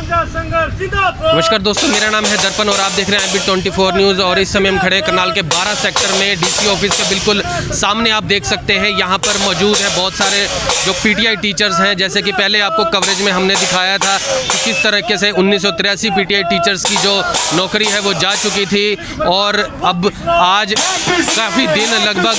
नमस्कार दोस्तों, मेरा नाम है दर्पण और आप देख रहे हैं एबी 24 न्यूज़। और इस समय हम खड़े करनाल के 12 सेक्टर में डीसी ऑफिस के बिल्कुल सामने आप देख सकते हैं। यहाँ पर मौजूद है बहुत सारे जो पीटीआई टीचर्स हैं। जैसे कि पहले आपको कवरेज में हमने दिखाया था कि किस तरीके से 1983 पीटीआई टीचर्स की जो नौकरी है वो जा चुकी थी, और अब आज काफ़ी दिन लगभग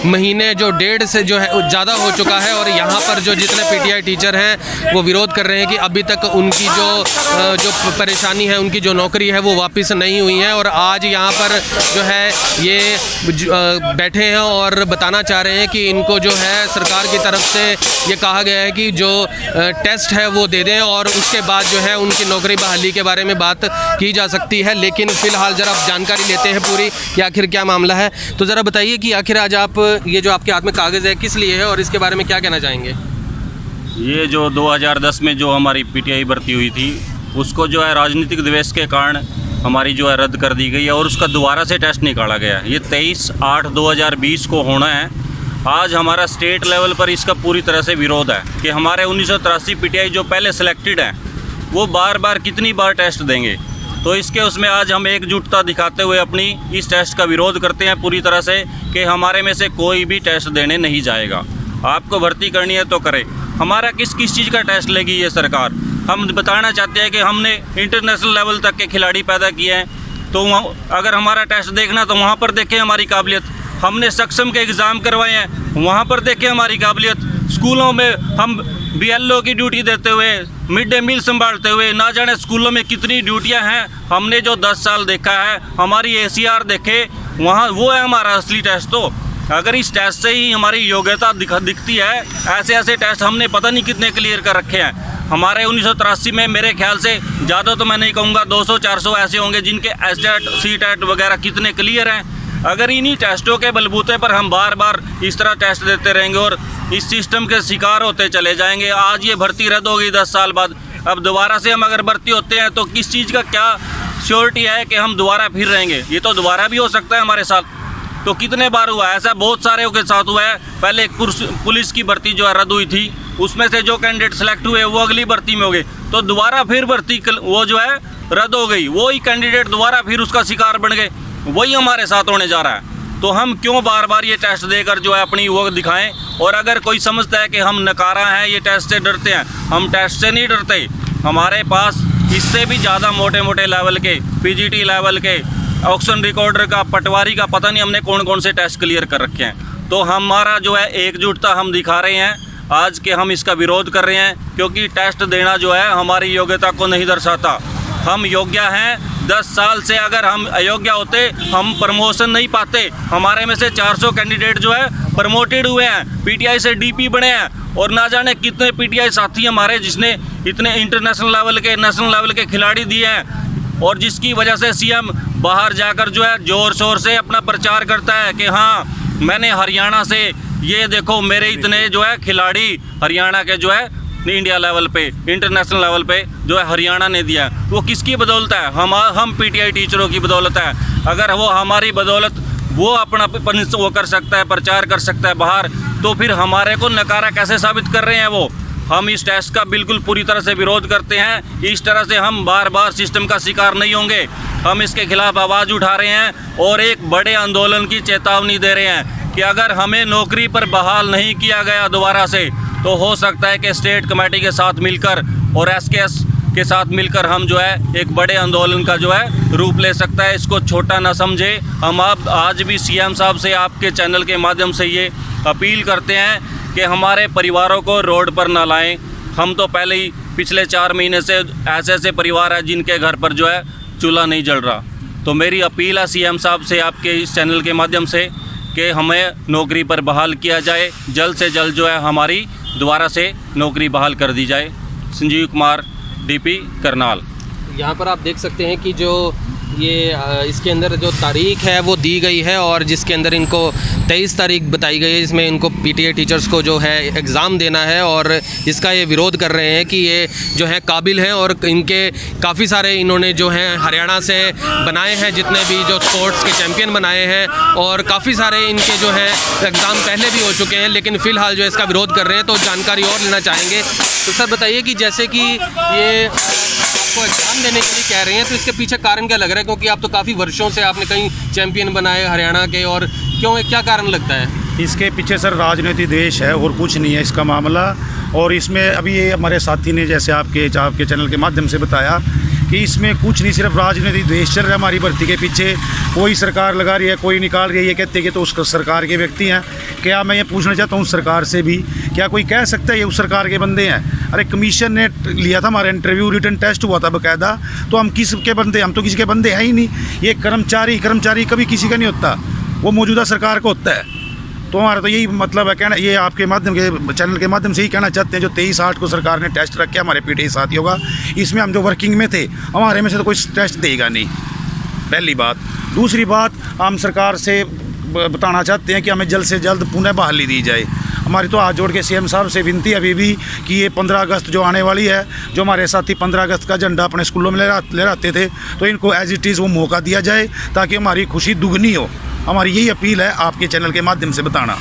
महीने जो डेढ़ से जो है ज़्यादा हो चुका है। और यहाँ पर जो जितने पीटीआई टीचर हैं वो विरोध कर रहे हैं कि अभी तक उनकी जो परेशानी है, उनकी जो नौकरी है वो वापस नहीं हुई है। और आज यहाँ पर जो है ये बैठे हैं और बताना चाह रहे हैं कि इनको जो है सरकार की तरफ से ये कहा गया है कि जो टेस्ट है वो दे दें और उसके बाद जो है उनकी नौकरी बहाली के बारे में बात की जा सकती है। लेकिन फ़िलहाल ज़रा आप जानकारी लेते हैं पूरी कि आखिर क्या मामला है। तो ज़रा बताइए कि आखिर आज आप ये जो आपके हाथ में कागज़ है किस लिए है और इसके बारे में क्या कहना चाहेंगे? ये जो 2010 में जो हमारी पीटीआई भर्ती हुई थी उसको जो है राजनीतिक द्वेष के कारण हमारी जो है रद्द कर दी गई है और उसका दोबारा से टेस्ट निकाला गया है। ये 23/8/2020 को होना है। आज हमारा स्टेट लेवल पर इसका पूरी तरह से विरोध है कि हमारे 1983 पीटीआई जो पहले सिलेक्टेड हैं वो बार बार कितनी बार टेस्ट देंगे। तो इसके उसमें आज हम एकजुटता दिखाते हुए अपनी इस टेस्ट का विरोध करते हैं पूरी तरह से कि हमारे में से कोई भी टेस्ट देने नहीं जाएगा। आपको भर्ती करनी है तो करें। हमारा किस किस चीज़ का टेस्ट लेगी ये सरकार? हम बताना चाहते हैं कि हमने इंटरनेशनल लेवल तक के खिलाड़ी पैदा किए हैं, तो अगर हमारा टेस्ट देखना तो वहाँ पर देखें हमारी काबिलियत। हमने सक्षम के एग्ज़ाम करवाए हैं, वहाँ पर देखें हमारी काबिलियत। स्कूलों में हम बीएलओ की ड्यूटी देते हुए, मिड डे मील संभालते हुए, ना जाने स्कूलों में कितनी ड्यूटियाँ हैं। हमने जो 10 साल देखा है, हमारी ACR देखे, वहाँ वो है हमारा असली टेस्ट। तो अगर इस टेस्ट से ही हमारी योग्यता दिखती है, ऐसे ऐसे टेस्ट हमने पता नहीं कितने क्लियर कर रखे हैं। हमारे 1983 में मेरे ख्याल से ज़्यादा तो मैं नहीं कहूँगा, 200-400 ऐसे होंगे जिनके STET CTET वगैरह कितने क्लियर हैं। अगर इन्हीं टेस्टों के बलबूते पर हम बार बार इस तरह टेस्ट देते रहेंगे और इस सिस्टम के शिकार होते चले जाएंगे। आज ये भर्ती रद्द होगी 10 साल बाद, अब दोबारा से हम अगर भर्ती होते हैं तो किस चीज़ का क्या श्योरिटी है कि हम दोबारा फिर रहेंगे? ये तो दोबारा भी हो सकता है हमारे साथ। तो कितने बार हुआ है ऐसा? बहुत सारे के साथ हुआ है। पहले एक पुलिस की भर्ती जो है रद्द हुई थी, उसमें से जो कैंडिडेट सेलेक्ट हुए वो अगली भर्ती में हो गए, तो दोबारा फिर भर्ती वो जो है रद्द हो गई। वही कैंडिडेट दोबारा फिर उसका शिकार बन गए। वही हमारे साथ होने जा रहा है। तो हम क्यों बार बार ये टेस्ट देकर जो है अपनी वो दिखाएं? और अगर कोई समझता है कि हम नकारा हैं, ये टेस्ट से डरते हैं, हम टेस्ट से नहीं डरते। हमारे पास इससे भी ज़्यादा मोटे मोटे लेवल के PGT लेवल के ऑक्शन रिकॉर्डर का, पटवारी का, पता नहीं हमने कौन कौन से टेस्ट क्लियर कर रखे हैं। तो हमारा जो है एकजुटता हम दिखा रहे हैं आज के, हम इसका विरोध कर रहे हैं क्योंकि टेस्ट देना जो है हमारी योग्यता को नहीं दर्शाता। हम योग्य हैं। 10 साल से अगर हम अयोग्य होते हम प्रमोशन नहीं पाते। हमारे में से 400 कैंडिडेट जो है प्रमोटेड हुए हैं, PTI से DP बने हैं, और ना जाने कितने PTI साथी हमारे जिसने इतने इंटरनेशनल लेवल के, नेशनल लेवल के खिलाड़ी दिए हैं। और जिसकी वजह से CM बाहर जाकर जो है ज़ोर शोर से अपना प्रचार करता है कि हाँ मैंने हरियाणा से, ये देखो मेरे इतने जो है खिलाड़ी हरियाणा के जो है इंडिया लेवल पे, इंटरनेशनल लेवल पे जो है हरियाणा ने दिया। वो किसकी बदौलत है? हम PTI टीचरों की बदौलत है। अगर वो हमारी बदौलत वो अपना वो कर सकता है, प्रचार कर सकता है बाहर, तो फिर हमारे को नकारा कैसे साबित कर रहे हैं वो? हम इस टेस्ट का बिल्कुल पूरी तरह से विरोध करते हैं। इस तरह से हम बार बार सिस्टम का शिकार नहीं होंगे। हम इसके खिलाफ आवाज़ उठा रहे हैं और एक बड़े आंदोलन की चेतावनी दे रहे हैं कि अगर हमें नौकरी पर बहाल नहीं किया गया दोबारा से, तो हो सकता है कि स्टेट कमेटी के साथ मिलकर और SKS के साथ मिलकर हम जो है एक बड़े आंदोलन का जो है रूप ले सकता है। इसको छोटा ना समझे। हम आज भी CM साहब से आपके चैनल के माध्यम से ये अपील करते हैं कि हमारे परिवारों को रोड पर ना लाएं। हम तो पहले ही पिछले 4 महीने से ऐसे ऐसे परिवार हैं जिनके घर पर जो है चूल्हा नहीं जल रहा। तो मेरी अपील है CM साहब से आपके इस चैनल के माध्यम से कि हमें नौकरी पर बहाल किया जाए, जल्द से जल्द जो है हमारी दोबारा से नौकरी बहाल कर दी जाए। संजीव कुमार, DP करनाल। यहाँ पर आप देख सकते हैं कि जो ये इसके अंदर जो तारीख है वो दी गई है और जिसके अंदर इनको 23 तारीख बताई गई है, जिसमें इनको PTI टीचर्स को जो है एग्ज़ाम देना है। और इसका ये विरोध कर रहे हैं कि ये जो है काबिल हैं और इनके काफ़ी सारे इन्होंने जो हैं हरियाणा से बनाए हैं, जितने भी जो स्पोर्ट्स के चैम्पियन बनाए हैं, और काफ़ी सारे इनके जो है एग्ज़ाम पहले भी हो चुके हैं, लेकिन फ़िलहाल जो इसका विरोध कर रहे हैं। तो जानकारी और लेना चाहेंगे। तो सर बताइए कि जैसे कि ये आपको एग्जाम देने के लिए कह रहे हैं, तो इसके पीछे कारण क्या लग रहा है? क्योंकि आप तो काफ़ी वर्षों से आपने कई चैंपियन बनाए हरियाणा के, और क्यों, क्या कारण लगता है? इसके पीछे सर राजनीतिक द्वेष है और कुछ नहीं है इसका मामला। और इसमें अभी ये हमारे साथी ने जैसे आपके चैनल के माध्यम से बताया कि इसमें कुछ नहीं, सिर्फ राजनीतिक द्वेष चल रहा है हमारी भर्ती के पीछे। कोई सरकार लगा रही है, कोई निकाल रही है, ये कहते हैं कि तो उस सरकार के व्यक्ति हैं। क्या मैं ये पूछना चाहता हूँ सरकार से भी, क्या कोई कह सकता है ये उस सरकार के बंदे हैं? अरे कमीशन ने लिया था हमारा इंटरव्यू, रिटन टेस्ट हुआ था बाकायदा, तो हम किसके बंदे? हम तो किसी के बंदे हैं ही नहीं। ये कर्मचारी कभी किसी का नहीं होता, वो मौजूदा सरकार को होता है। तो हमारा तो यही मतलब है कहना, ये आपके माध्यम के चैनल के माध्यम से ही कहना चाहते हैं, जो 23/8 को सरकार ने टेस्ट रखे हमारे पीटीआई साथियों का, इसमें हम जो वर्किंग में थे हमारे में से तो कोई टेस्ट देगा नहीं, पहली बात। दूसरी बात, हम सरकार से बताना चाहते हैं कि हमें जल्द से जल्द पुनः बहाली दी जाए। हमारी तो हाथ जोड़ के सीएम साहब से विनती है अभी भी कि ये 15 अगस्त जो आने वाली है, जो हमारे साथी 15 अगस्त का झंडा अपने स्कूलों में ले आते थे, तो इनको एज इट इज़ वो मौका दिया जाए ताकि हमारी खुशी दुगनी हो। हमारी यही अपील है आपके चैनल के माध्यम से बताना।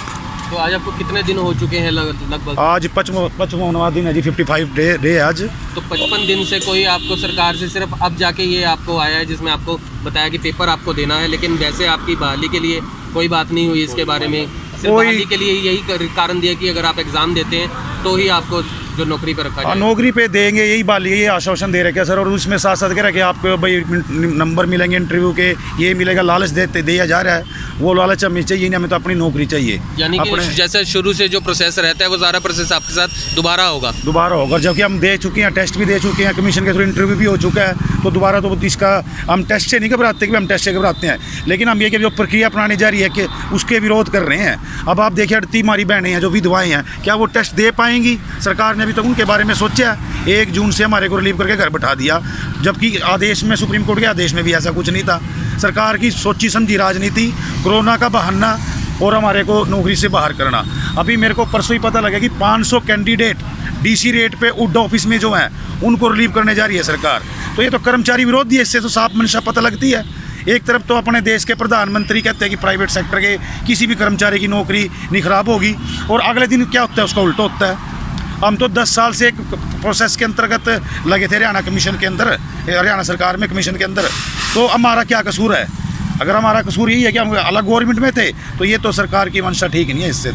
तो आज आपको कितने दिन हो चुके हैं लगभग? आज 55वां दिन है जी, 55 डे आज। तो 55 दिन से कोई आपको सरकार से सिर्फ अब जाके ये आपको आया है जिसमें आपको बताया कि पेपर आपको देना है, लेकिन वैसे आपकी बहाली के लिए कोई बात नहीं हुई इसके बारे में? सिर्फ बहाली के लिए यही कारण दिया कि अगर आप एग्ज़ाम देते हैं तो ही आपको जो नौकरी पर रखा जाए? नौकरी पे देंगे, यही बात, यही आश्वासन दे रखे सर। और उसमें साथ साथ कह रहे कि आपको भाई नंबर मिलेंगे इंटरव्यू के, ये मिलेगा, लालच दिया जा रहा है। वो लालच हमें चाहिए नहीं, हमें तो अपनी नौकरी चाहिए। यानी कि जैसे शुरू से जो प्रोसेस रहता है वो सारा प्रोसेस आपके साथ दोबारा होगा? जबकि हम दे चुके हैं, टेस्ट भी दे चुके हैं, कमीशन के थ्रू इंटरव्यू भी हो चुका है, तो दोबारा तो इसका हम टेस्ट से नहीं घबराते कि हम टेस्ट से घबराते हैं, लेकिन हम ये कि जो प्रक्रिया अपनानी जा रही है कि उसके विरोध कर रहे हैं। अब आप देखिए 38 हमारी बहनें हैं जो विधवाएं हैं, क्या वो टेस्ट दे पाएंगी? सरकार ने अभी तक उनके बारे में सोचा है? 1 जून से हमारे को रिलीव करके घर बैठा दिया, जबकि आदेश में, सुप्रीम कोर्ट के आदेश में भी ऐसा कुछ नहीं था। सरकार की सोची समझी राजनीति, कोरोना का बहाना और हमारे को नौकरी से बाहर करना। अभी मेरे को परसों ही पता लगा कि 500 कैंडिडेट डीसी रेट पे उड ऑफिस में जो हैं उनको रिलीव करने जा रही है सरकार। तो ये तो कर्मचारी विरोधी है, इससे तो साफ मंशा पता लगती है। एक तरफ तो अपने देश के प्रधानमंत्री कहते हैं कि प्राइवेट सेक्टर के किसी भी कर्मचारी की नौकरी नहीं खराब होगी, और अगले दिन क्या होता है उसका उल्टा होता है। हम तो 10 साल से एक प्रोसेस के अंतर्गत लगे थे हरियाणा कमीशन के अंदर, हरियाणा सरकार में कमीशन के अंदर, तो हमारा क्या कसूर है? अगर हमारा कसूर यही है कि हम अलग गवर्नमेंट में थे, तो ये तो सरकार की मंशा ठीक नहीं है इससे।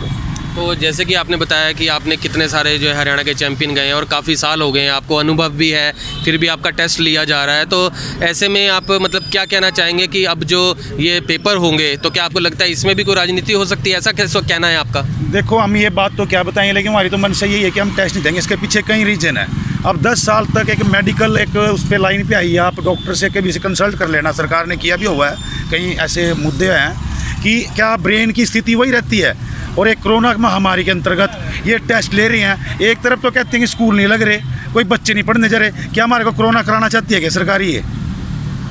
तो जैसे कि आपने बताया कि आपने कितने सारे जो है हरियाणा के चैंपियन गए हैं और काफ़ी साल हो गए हैं, आपको अनुभव भी है, फिर भी आपका टेस्ट लिया जा रहा है, तो ऐसे में आप मतलब क्या कहना चाहेंगे कि अब जो ये पेपर होंगे, तो क्या आपको लगता है इसमें भी कोई राजनीति हो सकती है? ऐसा कैसे कहना है आपका? देखो, हम ये बात तो क्या बताएंगे, लेकिन हमारी तो मंशा यही है कि हम टेस्ट नहीं देंगे। इसके पीछे कई रीजन है। अब 10 साल तक एक मेडिकल एक उस पर लाइन पे आई है, आप डॉक्टर से कभी से कंसल्ट कर लेना, सरकार ने किया भी हुआ है। कई ऐसे मुद्दे हैं कि क्या ब्रेन की स्थिति वही रहती है, और एक कोरोना महामारी के अंतर्गत ये टेस्ट ले रहे हैं। एक तरफ तो कहते हैं कि स्कूल नहीं लग रहे, कोई बच्चे नहीं पढ़ने जा रहे, क्या हमारे को कोरोना कराना चाहती है क्या सरकारी है?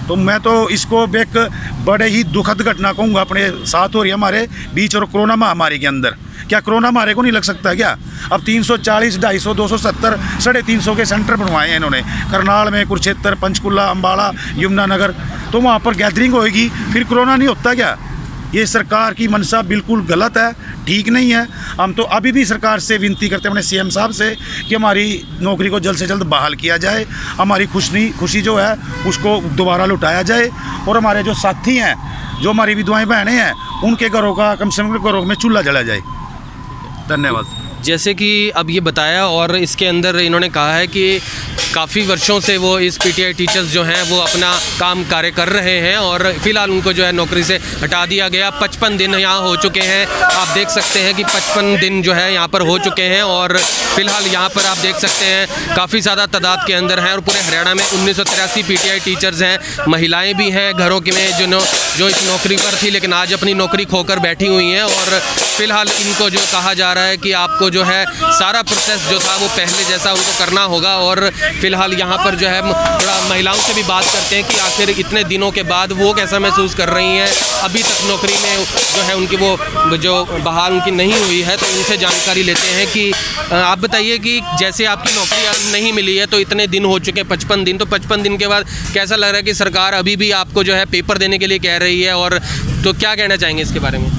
तो मैं तो इसको एक बड़े ही दुखद घटना कहूँगा अपने साथ हो रही है हमारे बीच और कोरोना महामारी के अंदर। क्या कोरोना हमारे को नहीं लग सकता है क्या? अब 340, 250, 270, 350 के सेंटर बनवाए हैं इन्होंने, करनाल में, कुरुक्षेत्र, पंचकुला, अम्बाड़ा, यमुनानगर, तो वहाँ पर गैदरिंग होएगी, फिर कोरोना नहीं होता क्या? ये सरकार की मंशा बिल्कुल गलत है, ठीक नहीं है। हम तो अभी भी सरकार से विनती करते हैं अपने सीएम साहब से कि हमारी नौकरी को जल्द से जल्द बहाल किया जाए, हमारी खुशी जो है उसको दोबारा लुटाया जाए, और हमारे जो साथी हैं, जो हमारी विधवाएं बहनें हैं, उनके घरों का कम से कम घरों में चूल्हा जला जाए। धन्यवाद। जैसे कि अब ये बताया, और इसके अंदर इन्होंने कहा है कि काफ़ी वर्षों से वो इस पीटीआई टीचर्स जो हैं वो अपना काम कार्य कर रहे हैं, और फ़िलहाल उनको जो है नौकरी से हटा दिया गया। 55 दिन यहाँ हो चुके हैं, आप देख सकते हैं कि 55 दिन जो है यहाँ पर हो चुके हैं, और फ़िलहाल यहाँ पर आप देख सकते हैं काफ़ी ज़्यादा तादाद के अंदर हैं, और पूरे हरियाणा में 1983 पीटीआई टीचर्स हैं। महिलाएँ भी हैं घरों के में जो इस नौकरी पर थी, लेकिन आज अपनी नौकरी खोकर बैठी हुई हैं, और फ़िलहाल इनको जो कहा जा रहा है कि आपको जो है सारा प्रोसेस जो था वो पहले जैसा उनको करना होगा। और फिलहाल यहाँ पर जो है थोड़ा महिलाओं से भी बात करते हैं कि आखिर इतने दिनों के बाद वो कैसा महसूस कर रही हैं, अभी तक नौकरी में जो है उनकी वो जो बहाल उनकी नहीं हुई है, तो उनसे जानकारी लेते हैं कि आप बताइए कि जैसे आपकी नौकरी नहीं मिली है, तो इतने दिन हो चुके हैं 55 दिन, तो 55 दिन के बाद कैसा लग रहा है कि सरकार अभी भी आपको जो है पेपर देने के लिए कह रही है, और तो क्या कहना चाहेंगे इसके बारे में?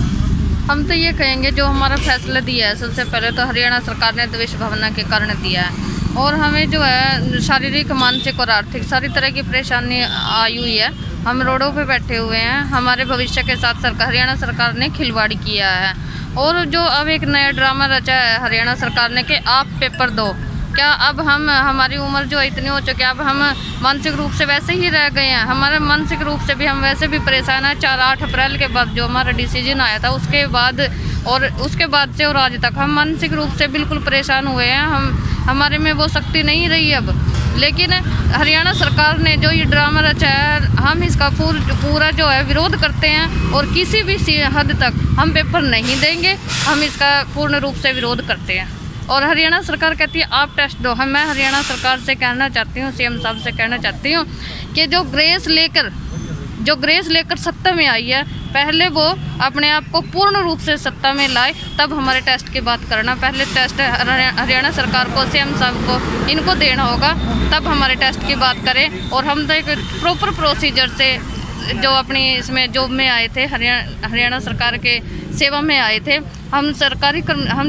हम तो ये कहेंगे जो हमारा फैसला दिया है, सबसे पहले तो हरियाणा सरकार ने द्वेष भावना के कारण दिया है। और हमें जो है शारीरिक, मानसिक और आर्थिक सारी तरह की परेशानी आई हुई है। हम रोडों पे बैठे हुए हैं। हमारे भविष्य के साथ सरकार, हरियाणा सरकार ने खिलवाड़ किया है। और जो अब एक नया ड्रामा रचा है हरियाणा सरकार ने कि आप पेपर दो। क्या अब हमारी उम्र जो इतनी हो चुकी है, अब हम मानसिक रूप से वैसे ही रह गए हैं। हमारे मानसिक रूप से भी हम वैसे भी परेशान हैं। 4-8 अप्रैल के बाद जो हमारा डिसीजन आया था उसके बाद से और आज तक हम मानसिक रूप से बिल्कुल परेशान हुए हैं। हमारे में वो शक्ति नहीं रही अब। लेकिन हरियाणा सरकार ने जो ये ड्रामा रचा है, हम इसका पूरा जो है विरोध करते हैं और किसी भी हद तक हम पेपर नहीं देंगे। हम इसका पूर्ण रूप से विरोध करते हैं। और हरियाणा सरकार कहती है आप टेस्ट दो। मैं हरियाणा सरकार से कहना चाहती हूँ, सीएम साहब से कहना चाहती हूँ कि जो ग्रेस लेकर सत्ता में आई है, पहले वो अपने आप को पूर्ण रूप से सत्ता में लाए, तब हमारे टेस्ट की बात करना। पहले टेस्ट हरियाणा सरकार को, सीएम साहब को इनको देना होगा, तब हमारे टेस्ट की बात करें। और हम तो एक प्रॉपर प्रोसीजर से जो अपनी इसमें जॉब में आए थे, हरियाणा सरकार के सेवा में आए थे। हम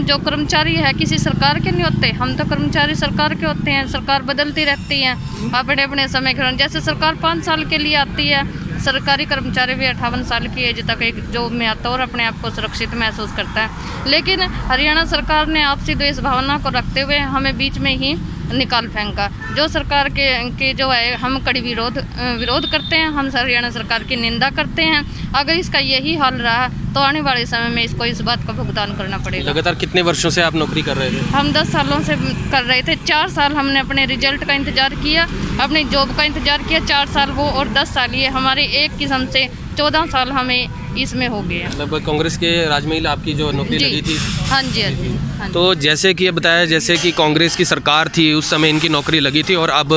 जो कर्मचारी है किसी सरकार के नहीं होते, हम तो कर्मचारी सरकार के होते हैं। सरकार बदलती रहती है अपने अपने समय के। जैसे सरकार 5 साल के लिए आती है, सरकारी कर्मचारी भी 58 साल की एज तक एक जॉब में आता है और अपने आप को सुरक्षित महसूस करता है। लेकिन हरियाणा सरकार ने आपसी द्वेष भावना को रखते हुए हमें बीच में ही निकाल फेंका। जो सरकार के जो है हम कड़ी विरोध करते हैं। हम हरियाणा सरकार की निंदा करते हैं। अगर इसका यही हाल रहा तो आने वाले समय में इसको इस बात का भुगतान करना पड़ेगा। लगातार कितने वर्षों से आप नौकरी कर रहे थे? हम 10 सालों से कर रहे थे। 4 साल हमने अपने रिजल्ट का इंतज़ार किया, अपनी जॉब का इंतज़ार किया। 4 साल वो और 10 साल ये, हमारे एक किस्म से 14 साल हमें इसमें हो गया। मतलब कांग्रेस के राज में आपकी जो नौकरी लगी थी? हाँ जी, हाँ जी। तो जैसे कि ये बताया, जैसे कि कांग्रेस की सरकार थी उस समय इनकी नौकरी लगी थी और अब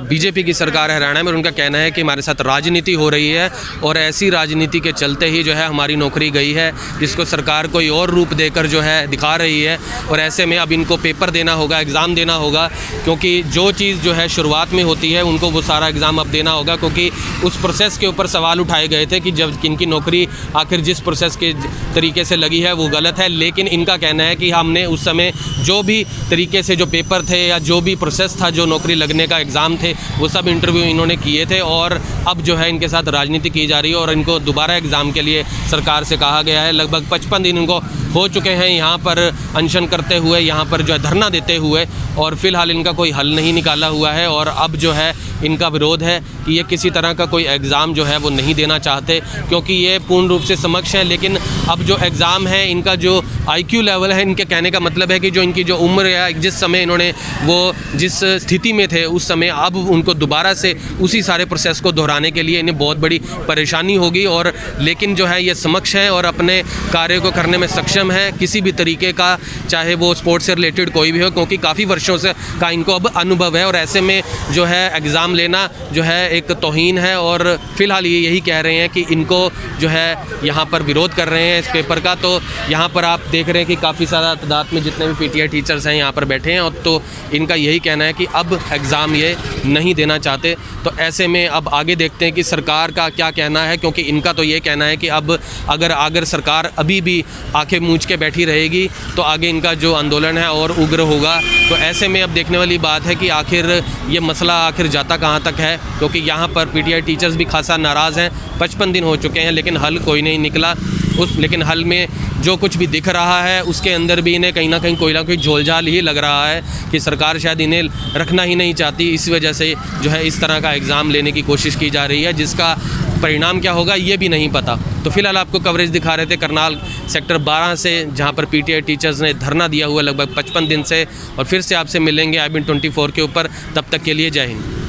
बीजेपी की सरकार है हरियाणा में। उनका कहना है कि हमारे साथ राजनीति हो रही है और ऐसी राजनीति के चलते ही जो है हमारी नौकरी गई है, जिसको सरकार कोई और रूप देकर जो है दिखा रही है। और ऐसे में अब इनको पेपर देना होगा, एग्ज़ाम देना होगा, क्योंकि जो चीज़ जो है शुरुआत में होती है उनको वो सारा एग्ज़ाम अब देना होगा। क्योंकि उस प्रोसेस के ऊपर सवाल उठाए गए थे कि जब इनकी नौकरी आखिर जिस प्रोसेस के तरीके से लगी है वो गलत है। लेकिन इनका कहना है कि हमने उस समय जो भी तरीके से जो पेपर थे या जो भी प्रोसेस था, जो नौकरी लगने का एग्ज़ाम थे, वो सब इंटरव्यू इन्होंने किए थे। और अब जो है इनके साथ राजनीति की जा रही है और इनको दोबारा एग्ज़ाम के लिए सरकार से कहा गया है। लगभग 55 दिन इनको हो चुके हैं यहाँ पर अनशन करते हुए, यहाँ पर जो है धरना देते हुए, और फिलहाल इनका कोई हल नहीं निकाला हुआ है। और अब जो है इनका विरोध है कि ये किसी तरह का कोई एग्ज़ाम जो है वो नहीं देना चाहते, क्योंकि ये पूर्ण रूप से समक्ष है। लेकिन अब जो एग्ज़ाम है, इनका जो IQ लेवल है, इनके कहने का मतलब है कि जो इनकी जो उम्र है, जिस समय इन्होंने वो जिस स्थिति में थे उस समय, अब उनको दोबारा से उसी सारे प्रोसेस को दोहराने के लिए इन्हें बहुत बड़ी परेशानी होगी। और लेकिन जो है ये समक्ष है और अपने कार्य को करने में सक्षम है किसी भी तरीके का, चाहे वो स्पोर्ट्स से रिलेटेड कोई भी हो, क्योंकि काफ़ी वर्षों से का इनको अब अनुभव है। और ऐसे में जो है एग्ज़ाम लेना जो है एक तौहीन है। और फिलहाल ये यही कह रहे हैं कि इनको जो है यहाँ पर विरोध कर रहे हैं इस पेपर का। तो यहाँ पर आप देख रहे हैं कि काफ़ी सारा तादाद में जितने भी PTI टीचर्स हैं यहाँ पर बैठे हैं, और तो इनका यही कहना है कि अब एग्ज़ाम ये नहीं देना चाहते। तो ऐसे में अब आगे देखते हैं कि सरकार का क्या कहना है, क्योंकि इनका तो ये कहना है कि अब अगर सरकार अभी भी आंखें मूंझ के बैठी रहेगी तो आगे इनका जो आंदोलन है और उग्र होगा। तो ऐसे में अब देखने वाली बात है कि आखिर ये मसला आखिर जाता कहाँ तक है, क्योंकि यहाँ पर PTI टीचर्स भी खासा नाराज़ हैं। 55 दिन हो चुके हैं लेकिन हल कोई नहीं निकला। लेकिन हल में जो कुछ भी दिख रहा है उसके अंदर भी इन्हें कहीं ना कोई झोलझाल ही लग रहा है कि सरकार शायद इन्हें रखना ही नहीं चाहती। इस वजह से जो है इस तरह का एग्ज़ाम लेने की कोशिश की जा रही है, जिसका परिणाम क्या होगा ये भी नहीं पता। तो फिलहाल आपको कवरेज दिखा रहे थे करनाल सेक्टर 12 से, जहां पर PTI टीचर्स ने धरना दिया हुआ लगभग 55 दिन से। और फिर से आपसे मिलेंगे IBN 24 के ऊपर। तब तक के लिए जय हिंद।